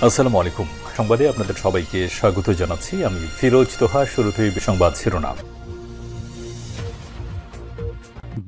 আসসালামু আলাইকুম। সংবাদে আপনাদের সবাইকে স্বাগত জানাচ্ছি। আমি ফিরোজ তোহা। শুরুতেই সংবাদ শিরোনাম।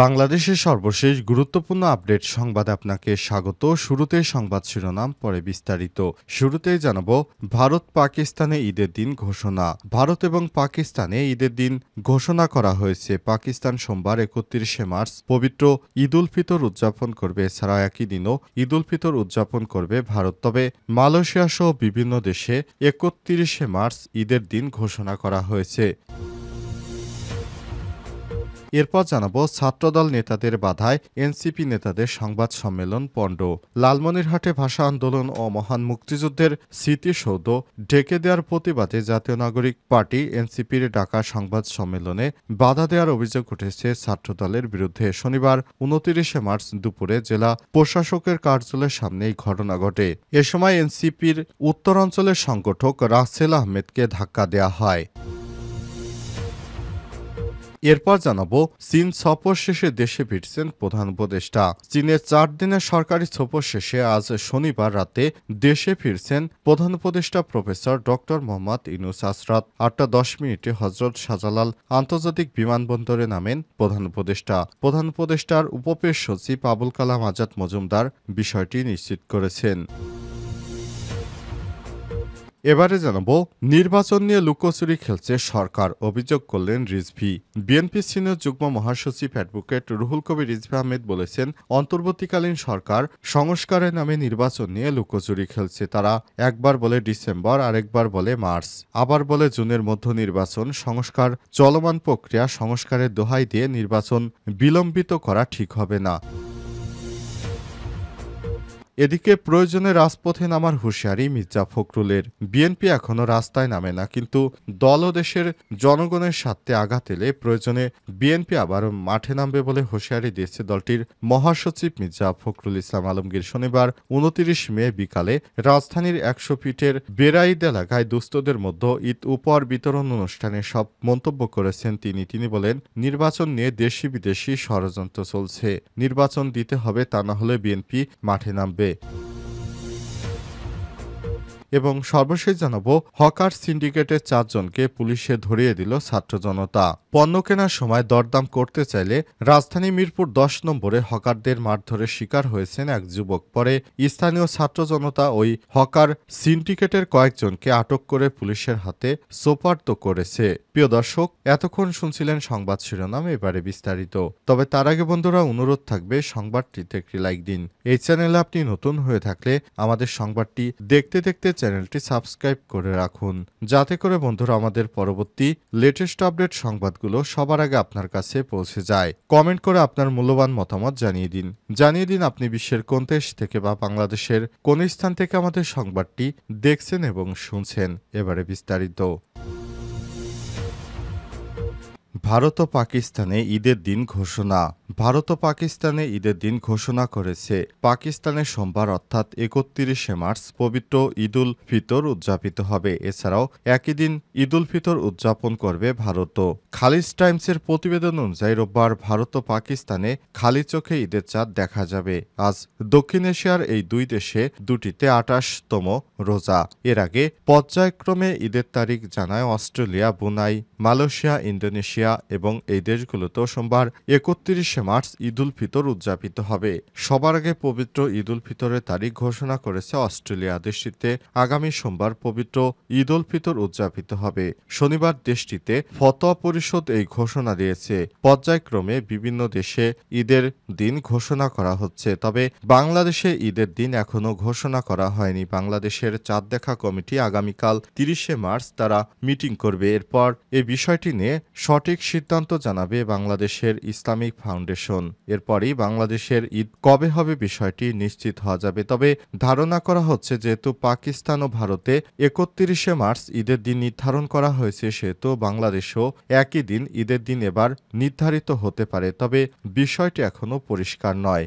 বাংলাদেশের সর্বশেষ গুরুত্বপূর্ণ আপডেট সংবাদে আপনাকে স্বাগত। শুরুতে সংবাদ শিরোনাম, পরে বিস্তারিত। শুরুতেই জানাবো ভারত পাকিস্তানে ঈদের দিন ঘোষণা। ভারত এবং পাকিস্তানে ঈদের দিন ঘোষণা করা হয়েছে। পাকিস্তান সোমবার ৩১শে মার্চ পবিত্র ঈদ উল ফিতর উদযাপন করবে। এছাড়া একই দিনও ঈদ উল ফিতর উদযাপন করবে ভারত। তবে মালয়েশিয়া সহ বিভিন্ন দেশে ৩১শে মার্চ ঈদের দিন ঘোষণা করা হয়েছে। এরপর জানাবো ছাত্রদল নেতাদের বাধায় এনসিপি নেতাদের সংবাদ সম্মেলন পণ্ড। লালমনিরহাটে ভাষা আন্দোলন ও মহান মুক্তিযুদ্ধের স্মৃতিসৌধ ঢেকে দেওয়ার প্রতিবাদে জাতীয় নাগরিক পার্টি এনসিপির ডাকা সংবাদ সম্মেলনে বাধা দেওয়ার অভিযোগ উঠেছে ছাত্রদলের বিরুদ্ধে। শনিবার ২৯শে মার্চ দুপুরে জেলা প্রশাসকের কার্যালয়ের সামনে এই ঘটনা ঘটে। এ সময় এনসিপির উত্তরাঞ্চলের সংগঠক রাসেল আহমেদকে ধাক্কা দেওয়া হয়। এরপর জানাবো চীন সফর শেষে দেশে ফিরছেন প্রধান উপদেষ্টা। চীনের ৪ দিনের সরকারি সফর শেষে আজ শনিবার রাতে দেশে ফিরছেন প্রধান উপদেষ্টা প্রফেসর ডক্টর মোহাম্মদ ইউনূস। রাত ৮টা ১০ হজরত শাহজালাল আন্তর্জাতিক বিমানবন্দরে নামেন প্রধান উপদেষ্টা। প্রধান উপদেষ্টার উপপেশ সচিব আবুল কালাম আজাদ মজুমদার বিষয়টি নিশ্চিত করেছেন। এবারে জানাবো নির্বাচন নিয়ে লুকোচুরি খেলছে সরকার, অভিযোগ করলেন রিজভী। বিএনপি সিনিয়র যুগ্ম মহাসচিব অ্যাডভোকেট রুহুল কবির রিজভী আহমেদ বলেছেন, অন্তর্বর্তীকালীন সরকার সংস্কারের নামে নির্বাচন নিয়ে লুকোচুরি খেলছে। তারা একবার বলে ডিসেম্বর, আরেকবার বলে মার্চ, আবার বলে জুনের মধ্য নির্বাচন। সংস্কার চলমান প্রক্রিয়া, সংস্কারের দোহাই দিয়ে নির্বাচন বিলম্বিত করা ঠিক হবে না। এদিকে প্রয়োজনে রাজপথে নামার হুঁশিয়ারি মির্জা ফখরুলের। বিএনপি এখনও রাস্তায় নামে না, কিন্তু দল ও দেশের জনগণের স্বার্থে আঘাত এলে প্রয়োজনে বিএনপি আবারও মাঠে নামবে বলে হুঁশিয়ারি দিয়েছে দলটির মহাসচিব মির্জা ফখরুল ইসলাম আলমগীর। শনিবার ২৯ মে বিকালে রাজধানীর ১০০ ফিটের বেড়াইদ এলাকায় দুস্থদের মধ্যে ঈদ উপহার বিতরণ অনুষ্ঠানে সব মন্তব্য করেছেন তিনি বলেন, নির্বাচন নিয়ে দেশি বিদেশি ষড়যন্ত্র চলছে। নির্বাচন দিতে হবে, তা না হলে বিএনপি মাঠে নামবে। এবং সর্বশেষ জানাবো হকার সিন্ডিকেটের ৪ জনকে পুলিশে ধরিয়ে দিল ছাত্র জনতা। পণ্য কেনার সময় দরদাম করতে চাইলে রাজধানী মিরপুর ১০ নম্বরে হকারদের মারধরের শিকার হয়েছেন এক যুবক। পরে স্থানীয় ছাত্র জনতা ওই হকার সিন্ডিকেটের কয়েকজনকে আটক করে পুলিশের হাতে সোপর্দ করেছে। প্রিয় দর্শক, এতক্ষণ শুনছিলেন সংবাদ শিরোনাম, এবারে বিস্তারিত। তবে তার আগে বন্ধুরা অনুরোধ থাকবে সংবাদটিতে একটি লাইক দিন। এই চ্যানেলে আপনি নতুন হয়ে থাকলে আমাদের সংবাদটি দেখতে দেখতে চ্যানেলটি সাবস্ক্রাইব করে রাখুন, যাতে করে বন্ধুরা আমাদের পরবর্তী লেটেস্ট আপডেট সংবাদগুলো সবার আগে আপনার কাছে পৌঁছে যায়। কমেন্ট করে আপনার মূল্যবান মতামত জানিয়ে দিন আপনি বিশ্বের কোন দেশ থেকে বা বাংলাদেশের কোন স্থান থেকে আমাদের সংবাদটি দেখছেন এবং শুনছেন। এবারে বিস্তারিত। ভারত ও পাকিস্তানে ঈদের দিন ঘোষণা। ভারত ও পাকিস্তানে ঈদের দিন ঘোষণা করেছে। পাকিস্তানে সোমবার অর্থাৎ ৩১শে মার্চ পবিত্র ঈদ উল ফিতর উদযাপিত হবে। এছাড়াও একই দিন ঈদ উল ফিতর উদযাপন করবে ভারতও। খালিজ টাইমসের প্রতিবেদন অনুযায়ী রোববার ভারত ও পাকিস্তানে খালি চোখে ঈদের চাঁদ দেখা যাবে। আজ দক্ষিণ এশিয়ার এই দুই দেশে দুটিতে ২৮তম রোজা। এর আগে পর্যায়ক্রমে ঈদের তারিখ জানায় অস্ট্রেলিয়া, ব্রুনাই, মালয়েশিয়া, ইন্দোনেশিয়া এবং এই দেশগুলোতেও সোমবার ৩১শে মার্চ ঈদ উল ফিতর উদযাপিত হবে। সবার আগে পবিত্র ঈদ উল ফিতরের তারিখ ঘোষণা করেছে অস্ট্রেলিয়া। দেশটিতে আগামী সোমবার পবিত্র ঈদ উল ফিতর উদযাপিত হবে। শনিবার দেশটিতে ফতোয়া পরিষদ এই ঘোষণা দিয়েছে। পর্যায়ক্রমে বিভিন্ন দেশে ঈদের দিন ঘোষণা করা হচ্ছে, তবে বাংলাদেশে ঈদের দিন এখনও ঘোষণা করা হয়নি। বাংলাদেশের চাঁদ দেখা কমিটি আগামীকাল ৩০শে মার্চ তারা মিটিং করবে। এরপর এই বিষয়টি নিয়ে সঠিক সিদ্ধান্ত জানাবে বাংলাদেশের ইসলামিক ফাউন্ডেশন। এরপরই বাংলাদেশের ঈদ কবে হবে বিষয়টি নিশ্চিত হওয়া যাবে। তবে ধারণা করা হচ্ছে, যেহেতু পাকিস্তান ও ভারতে ৩১শে মার্চ ঈদের দিন নির্ধারণ করা হয়েছে, সেহেতু বাংলাদেশেও একই দিন ঈদের দিন এবার নির্ধারিত হতে পারে। তবে বিষয়টি এখনও পরিষ্কার নয়।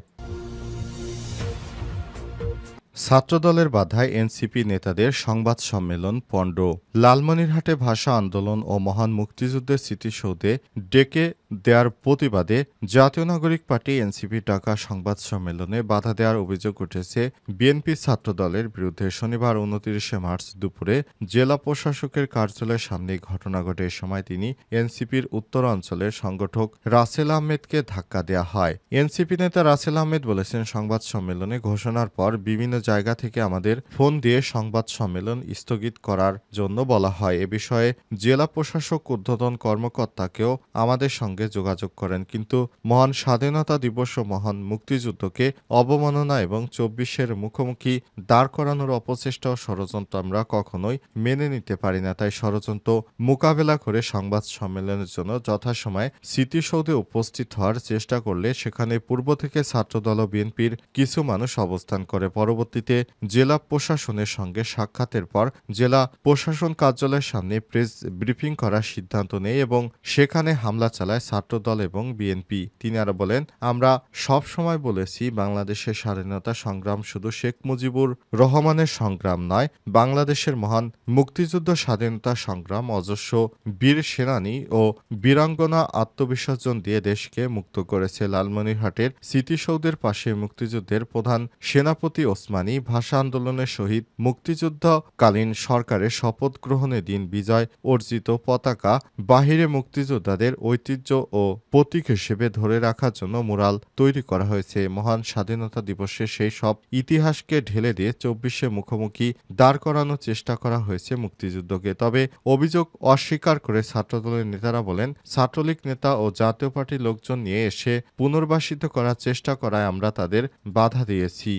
ছাত্রদলের বাধায় এনসিপি নেতাদের সংবাদ সম্মেলন পণ্ড। লালমনিরহাটে ভাষা আন্দোলন ও মহান মুক্তিযুদ্ধের স্মৃতিসৌধে ডেকে দেওয়ার প্রতিবাদে জাতীয় নাগরিক পার্টি এনসিপি ডাকা সংবাদ সম্মেলনে বাধা দেওয়ার অভিযোগ উঠেছে বিএনপি ছাত্রদলের বিরুদ্ধে। শনিবার ২৯ মার্চ দুপুরে জেলা প্রশাসকের কার্যালয়ের সামনে ঘটনা ঘটে। এ সময় তিনি এনসিপির উত্তরাঞ্চলের সংগঠক রাসেল আহমেদকে ধাক্কা দেওয়া হয়। এনসিপি নেতা রাসেল আহমেদ বলেছেন, সংবাদ সম্মেলনে ঘোষণার পর বিভিন্ন জায়গা থেকে আমাদের ফোন দিয়ে সংবাদ সম্মেলন স্থগিত করার জন্য বলা হয়। এ বিষয়ে জেলা প্রশাসক ঊর্ধ্বতন কর্মকর্তাকেও আমাদের সঙ্গে যোগাযোগ করেন, কিন্তু মহান স্বাধীনতা দিবস ও মহান মুক্তিযুদ্ধকে অবমাননা এবং ২৪-এর মুখোমুখি দাঁড় করানোর অপচেষ্টা ও ষড়যন্ত্র আমরা কখনোই মেনে নিতে পারি না। তাই ষড়যন্ত্র মোকাবেলা করে সংবাদ সম্মেলনের জন্য যথাসময়ে স্মৃতিসৌধে উপস্থিত হওয়ার চেষ্টা করলে সেখানে পূর্ব থেকে ছাত্রদল ও বিএনপির কিছু মানুষ অবস্থান করে। পরবর্তীতে জেলা প্রশাসনের সঙ্গে সাক্ষাতের পর জেলা প্রশাসন কার্যালয়ের সামনে প্রেস ব্রিফিং করার সিদ্ধান্ত নেয় এবং সেখানে হামলা চালায় ছাত্রদল এবং বিএনপি। তিনি আরো বলেন, আমরা সব সময় বলেছি বাংলাদেশের স্বাধীনতা সংগ্রাম শুধু শেখ মুজিবুর রহমানের সংগ্রাম নয়, বাংলাদেশের মহান মুক্তিযুদ্ধ স্বাধীনতা সংগ্রাম অজস্র বীর সেনানী ও বীরাঙ্গনা আত্মবিসর্জন দিয়ে দেশকে মুক্ত করেছে। লালমনিরহাটের স্মৃতিসৌধের পাশে মুক্তিযুদ্ধের প্রধান সেনাপতি ওসমানী ভাষা আন্দোলনের শহীদ মুক্তিযুদ্ধকালীন সরকারের শপথ গ্রহণের দিন বিজয় অর্জিত পতাকা বাহিরে মুক্তিযোদ্ধাদের ঐতিহ্য ও প্রতীক হিসেবে ধরে রাখার জন্য মুরাল তৈরি করা হয়েছে। মহান স্বাধীনতা দিবসে সেই সব ইতিহাসকে ঢেলে দিয়ে ২৪-এ মুখোমুখি দাঁড় করানোর চেষ্টা করা হয়েছে মুক্তিযুদ্ধকে। তবে অভিযোগ অস্বীকার করে ছাত্রদলের নেতারা বলেন, ছাত্রলীগ নেতা ও জাতীয় পার্টির লোকজন নিয়ে এসে পুনর্বাসিত করার চেষ্টা করায় আমরা তাদের বাধা দিয়েছি।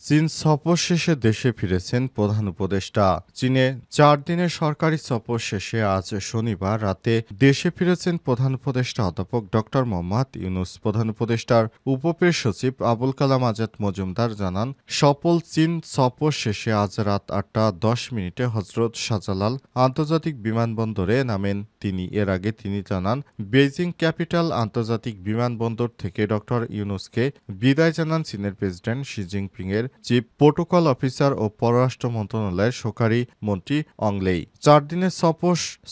চীন সফর শেষে দেশে ফিরেছেন প্রধান উপদেষ্টা। চীনে ৪ দিনের সরকারি সফর শেষে আজ শনিবার রাতে দেশে ফিরেছেন প্রধান উপদেষ্টা অধ্যাপক ড মোহাম্মদ ইউনূস। প্রধান উপদেষ্টার উপপ্রেস সচিব আবুল কালাম আজাদ মজুমদার জানান, সফল চীন সফর শেষে আজ রাত ৮টা ১০ হজরত শাহজালাল আন্তর্জাতিক বিমানবন্দরে নামেন তিনি। এর আগে তিনি জানান, বেইজিং ক্যাপিটাল আন্তর্জাতিক বিমানবন্দর থেকে ড ইউনূসকে বিদায় জানান চীনের প্রেসিডেন্ট শি জিনপিং এর চিফ প্রোটোকল অফিসার ও পররাষ্ট্র মন্ত্রণালয়ের সহকারী মন্ত্রী অং লেই। ৪ দিনের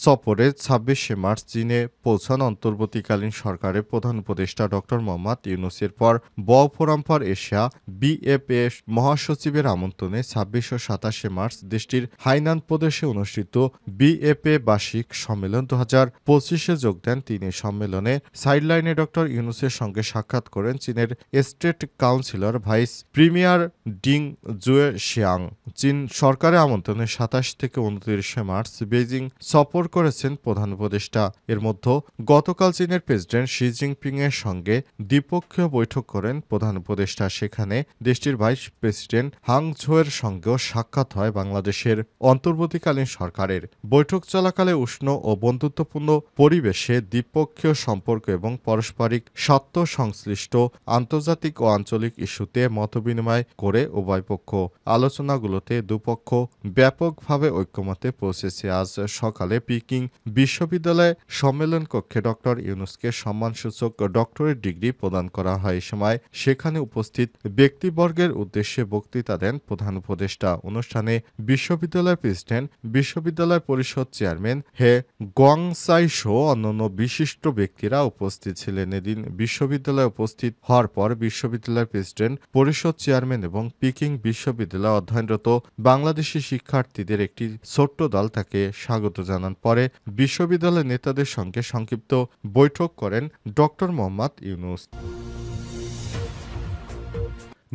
সফরে ২৬শে মার্চ চীনে পৌঁছান অন্তর্বর্তীকালীন সরকারের প্রধান উপদেষ্টা ড মোহাম্মদ ইউনূসের পর বও ফোরাম ফর এশিয়া বিএফএ মহাসচিবের আমন্ত্রণে ২৬ ও ২৭শে মার্চ দেশটির হাইনান প্রদেশে অনুষ্ঠিত বিএফএ বার্ষিক সম্মেলন ২০২৫-এ যোগ দেন তিনি। সম্মেলনে সাইডলাইনে ড ইউনূসের সঙ্গে সাক্ষাৎ করেন চীনের state councillor vice premier ding জুয়ে শিয়াং। চীন সরকারের আমন্ত্রণে ২৭ থেকে ২৯শে মার্চ বেইজিং সফর করেছেন প্রধান উপদেষ্টা। এর মধ্যে গতকাল চীনের প্রেসিডেন্ট শি জিনপিং এর সঙ্গে দ্বিপক্ষীয় বৈঠক করেন প্রধান উপদেষ্টা। সেখানে দেশটির ভাইস প্রেসিডেন্ট হাং ঝোয়ের সঙ্গেও সাক্ষাৎ হয় বাংলাদেশের অন্তর্বর্তীকালীন সরকারের। বৈঠক চলাকালে উষ্ণ ও বন্ধুত্বপূর্ণ পরিবেশে দ্বিপক্ষীয় সম্পর্ক এবং পারস্পরিক স্বার্থ সংশ্লিষ্ট আন্তর্জাতিক ও আঞ্চলিক ইস্যুতে মতবিনিময় করে উভয় পক্ষ। আলোচনাগুলোতে দুপক্ষ ব্যাপকভাবে ঐক্যমতে পৌঁছেছে। আজ সকালে পিকিং বিশ্ববিদ্যালয়ে সম্মেলন কক্ষে ড ইউনূসকে সম্মানসূচক ডক্টরেট ডিগ্রি প্রদান করা হয়। এই সময় সেখানে উপস্থিত ব্যক্তিবর্গের উদ্দেশ্যে বক্তৃতা দেন প্রধান উপদেষ্টা। অনুষ্ঠানে বিশ্ববিদ্যালয়ের প্রেসিডেন্ট, বিশ্ববিদ্যালয় পরিষদ চেয়ারম্যান হে গোয়াংসাই সহ অন্যান্য বিশিষ্ট ব্যক্তিরা উপস্থিত ছিলেন। এদিন বিশ্ববিদ্যালয়ে উপস্থিত হওয়ার পর বিশ্ববিদ্যালয়ের প্রেসিডেন্ট, পরিষদ চেয়ারম্যান এবং পিকিং বিশ্ববিদ্যালয়ে অধ্যয়নরত বাংলাদেশি শিক্ষার্থীদের একটি ছোট্ট দল তাকে স্বাগত জানান। পরে বিশ্ববিদ্যালয়ের নেতাদের সঙ্গে সংক্ষিপ্ত বৈঠক করেন ড মোহাম্মদ ইউনূস।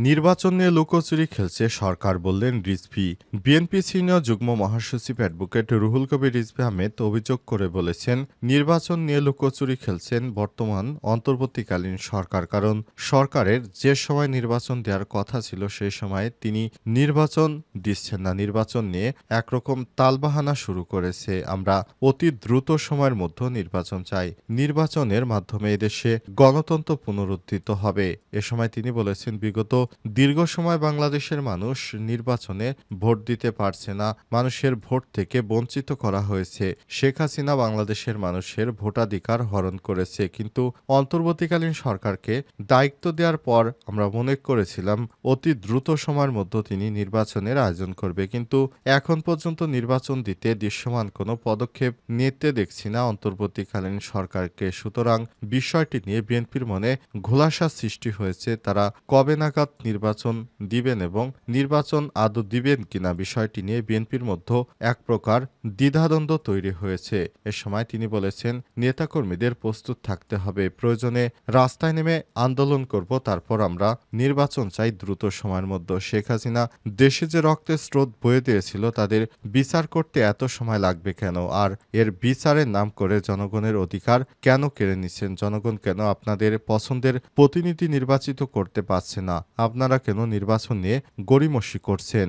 নির্বাচন নিয়ে লুকোচুরি খেলছে সরকার, বললেন রিজভী। বিএনপি সিনিয়র যুগ্ম মহাসচিব অ্যাডভোকেট রুহুল কবির রিজভী আহমেদ অভিযোগ করে বলেছেন, নির্বাচন নিয়ে লুকোচুরি খেলছেন বর্তমান অন্তর্বর্তীকালীন সরকার। কারণ সরকারের যে সময় নির্বাচন দেওয়ার কথা ছিল সেই সময়ে তিনি নির্বাচন দিচ্ছেন না। নির্বাচন নিয়ে একরকম তালবাহানা শুরু করেছে। আমরা অতি দ্রুত সময়ের মধ্যে নির্বাচন চাই। নির্বাচনের মাধ্যমে এদেশে গণতন্ত্র পুনরুদ্ধিত হবে। এ সময় তিনি বলেছেন, বিগত দীর্ঘ সময় বাংলাদেশের মানুষ নির্বাচনে ভোট দিতে পারছে না, মানুষের ভোট থেকে বঞ্চিত করা হয়েছে। শেখ হাসিনা বাংলাদেশের মানুষের ভোটাধিকার হরণ করেছে, কিন্তু অন্তর্বর্তীকালীন সরকারকে দায়িত্ব দেওয়ার পর আমরা মনে করেছিলাম অতি দ্রুত সময়ের মধ্যে তিনি নির্বাচনের আয়োজন করবে, কিন্তু এখন পর্যন্ত নির্বাচন দিতে দৃশ্যমান কোনো পদক্ষেপ নিতে দেখছি না অন্তর্বর্তীকালীন সরকারকে। সুতরাং বিষয়টি নিয়ে বিএনপির মনে ঘোলাসা সৃষ্টি হয়েছে। তারা কবে নাগাদ নির্বাচন দিবেন এবং নির্বাচন আদৌ দিবেন কিনা বিষয়টি নিয়ে বিএনপির মধ্যে এক প্রকার দ্বিধাদ্বন্দ্ব তৈরি হয়েছে। এ সময় তিনি বলেছেন, নেতাকর্মীদের প্রস্তুত থাকতে হবে, প্রয়োজনে রাস্তায় নেমে আন্দোলন করব, তারপর আমরা নির্বাচন চাই দ্রুত সময়ের মধ্যে। শেখ হাসিনা দেশে যে রক্তের স্রোত বয়ে দিয়েছিল তাদের বিচার করতে এত সময় লাগবে কেন? আর এর বিচারের নাম করে জনগণের অধিকার কেন কেড়ে নিচ্ছেন? জনগণ কেন আপনাদের পছন্দের প্রতিনিধি নির্বাচিত করতে পারছে না? আপনারা কেন নির্বাচন নিয়ে গড়িমসি করছেন?